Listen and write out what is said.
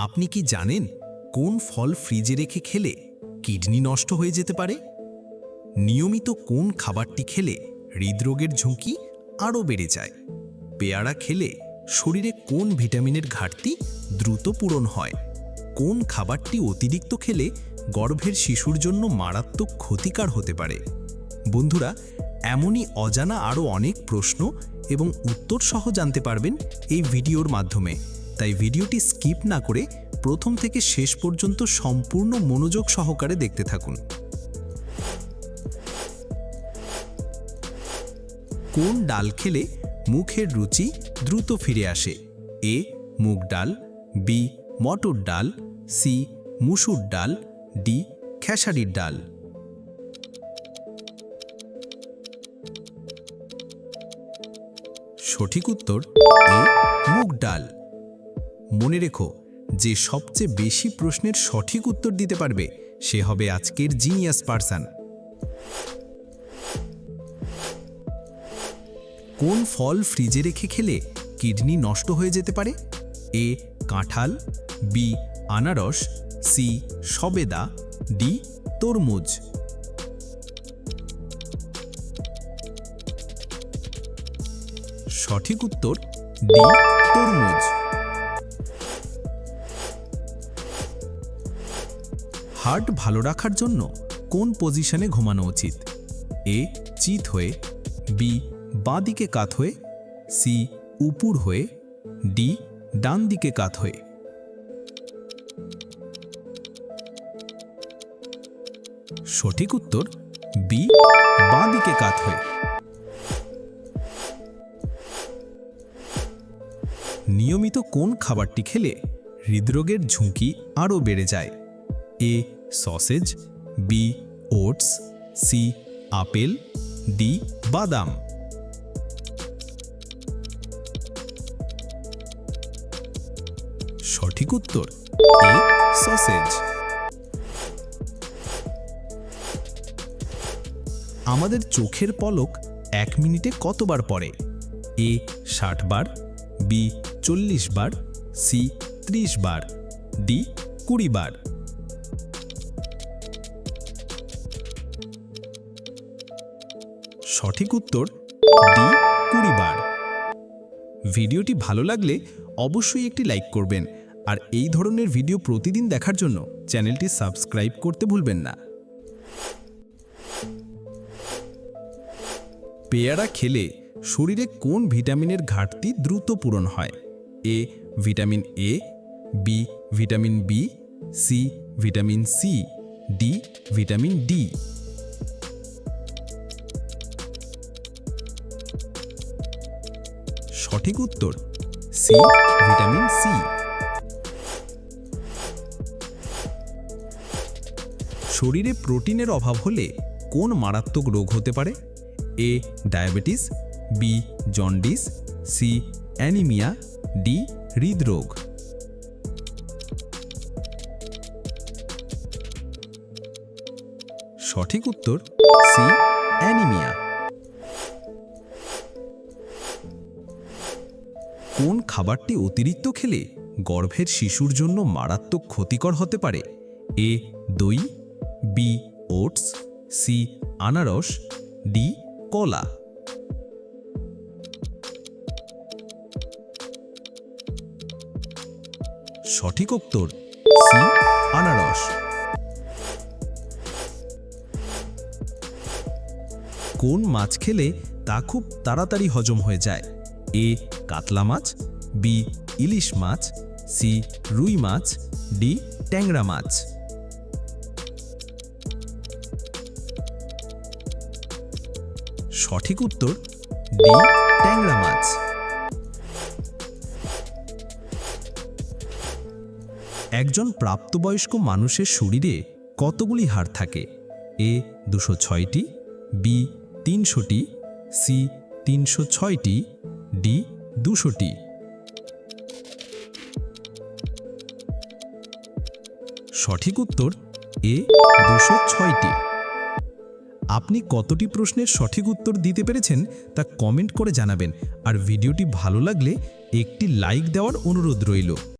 আপনি কি জানেন কোন ফল ফ্রিজে রেখে খেলে কিডনি নষ্ট হয়ে যেতে পারে? নিয়মিত কোন খাবারটি খেলে হৃদরোগের ঝুঁকি আরও বেড়ে যায়? পেয়ারা খেলে শরীরে কোন ভিটামিনের ঘাটতি দ্রুত পূরণ হয়? কোন খাবারটি অতিরিক্ত খেলে গর্ভের শিশুর জন্য মারাত্মক ক্ষতিকার হতে পারে? বন্ধুরা, এমনই অজানা আরও অনেক প্রশ্ন এবং উত্তর সহ জানতে পারবেন এই ভিডিওর মাধ্যমে। তাই ভিডিওটি স্কিপ না করে প্রথম থেকে শেষ পর্যন্ত সম্পূর্ণ মনোযোগ সহকারে দেখতে থাকুন। কোন ডাল খেলে মুখের রুচি দ্রুত ফিরে আসে? এ মুগ ডাল, বি মটর ডাল, সি মুসুর ডাল, ডি খেসারির ডাল। সঠিক উত্তর এ মুগ ডাল। মনে রেখো, যে সবচেয়ে বেশি প্রশ্নের সঠিক উত্তর দিতে পারবে সে হবে আজকের জিনিয়াস পারসন। কোন ফল ফ্রিজে রেখে খেলে কিডনি নষ্ট হয়ে যেতে পারে? এ কাঁঠাল, বি আনারস, সি সবেদা, ডি তরমুজ। সঠিক উত্তর ডি তরমুজ। হার্ট ভালো রাখার জন্য কোন পজিশনে ঘুমানো উচিত? এ চিত হয়ে, বি বাঁ দিকে কাত হয়ে, সি উপুর হয়ে, ডি ডান দিকে কাত হয়ে। সঠিক উত্তর বি বাঁ দিকে কাত হয়ে। নিয়মিত কোন খাবারটি খেলে হৃদরোগের ঝুঁকি আরও বেড়ে যায়? A sausage, B oats, C apple, D বাদাম। সঠিক উত্তর এ সসেজ। আমাদের চোখের পলক 1 মিনিটে কতবার পড়ে? এ 60 বার, বি 40 বার, সি 30 বার, ডি 20 বার। সঠিক উত্তর ডি 20 বার। ভিডিওটি ভালো লাগলে অবশ্যই একটি লাইক করবেন, আর এই ধরনের ভিডিও প্রতিদিন দেখার জন্য চ্যানেলটি সাবস্ক্রাইব করতে ভুলবেন না। পেয়ারা খেলে শরীরে কোন ভিটামিনের ঘাটতি দ্রুত পূরণ হয়? A vitamin A, B vitamin B, C vitamin C, D vitamin D. সঠিক উত্তর সি ভিটামিন সি। শরীরে প্রোটিনের অভাব হলে কোন মারাত্মক রোগ হতে পারে? A diabetes, B jaundice, C anaemia, D হৃদরোগ। সঠিক উত্তর সি অ্যানিমিয়া। কোন খাবারটি অতিরিক্ত খেলে গর্ভের শিশুর জন্য মারাত্মক ক্ষতিকর হতে পারে? এ দই, বি ওটস, সি আনারস, ডি কলা। সঠিক উত্তর সি আনারস। কোন মাছ খেলে তা খুব তাড়াতাড়ি হজম হয়ে যায়? এ কাতলা মাছ, বি ইলিশ মাছ, সি রুই মাছ, ডি ট্যাংরা মাছ। সঠিক উত্তর ডি ট্যাংরা মাছ। একজন প্রাপ্তবয়স্ক মানুষের শরীরে কতগুলি হাড় থাকে? এ 206টি, বি 300টি, সি 306টি, ডি 200টি। সঠিক উত্তর এ 206টি। আপনি কতটি প্রশ্নের সঠিক উত্তর দিতে পেরেছেন তা কমেন্ট করে জানাবেন, আর ভিডিওটি ভালো লাগলে একটি লাইক দেওয়ার অনুরোধ রইল।